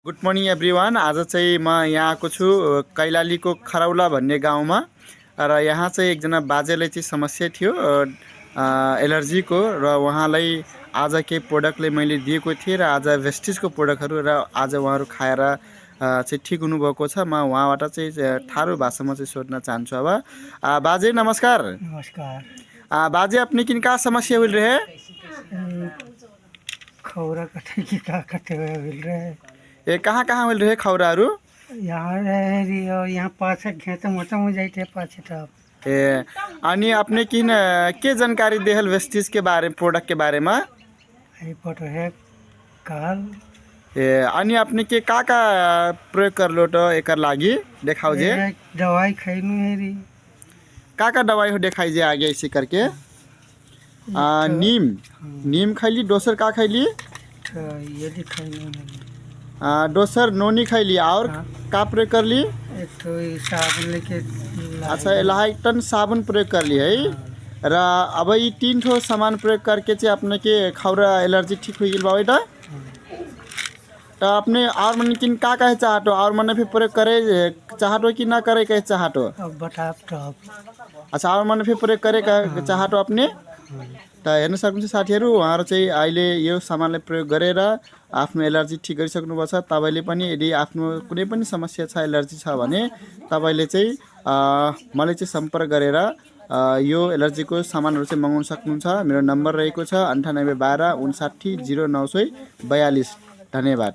Good morning everyone. आज चाहिँ म यहाँ आएको छु कैलालीको खरौला भन्ने गाउँमा र यहाँ चाहिँ एकजना बाजेलाई चाहिँ समस्या थियो एलर्जीको र उहाँलाई आज केही प्रोडक्टले मैले दिएको थिएँ र आज भेस्टिजको प्रोडक्टहरू र आज उहाँहरू खाएर चाहिँ ठिक हुनुभएको छ। म उहाँबाट चाहिँ ठाडो भाषामा चाहिँ सोध्न चाहन्छु। अब बाजे नमस्कार। नमस्कार। बाजे अपने किनका समस्या हुई रहे? खौरा कटे की का कटे हुए मिल रहे। ए कहाँ कहाँ हुई रहे खौराहरू? यहाँ पाँच घेते मोटा हो जाते पाँच टप। ए अनि अपने किन के जानकारी देहल वेस्टिज के बारे में प्रोडक्ट के बारे में? फोटो है काल। ए अनि अपने के का प्रयोग कर लो तो एकर लागी देखाओ जे। दवाई खाइनु हेरी। का दवाई हो देखाई जे आगे इसी करके। नीम खैली, दोसर का खैली? ये दिखाइनु। दोसर नोनी खैली और का प्रयोग कर ली? एक तो साबुन लेके। अच्छा लाइटन साबुन प्रयोग कर ली है र अब ये 3 ठो सामान प्रयोग करके चाहिँ अपने के खौरा एलर्जी ठीक हो गई बाबा तो अपने और मन किन का कहे चाहतो और मन फिर प्रयोग करे चाहतो कि ना करे कहे चाहतो? अच्छा और मन फिर प्रयोग करे चाहतो अपने त हेर्न सक्नुहुन्छ साथीहरु, उहाँहरु चाहिँ अहिले यो सामानले प्रयोग गरेर आफ्नो एलर्जी ठीक गरिसक्नु भएको छ। तपाईले पनि यदि आफ्नो कुनै पनि समस्या छ, एलर्जी छ भने तपाईले चाहिँ मलाई चाहिँ सम्पर्क गरेर यो एलर्जीको सामानहरु चाहिँ मगाउन सक्नुहुन्छ। मेरो नम्बर रहेको छ 9812 59 0942। धन्यवाद।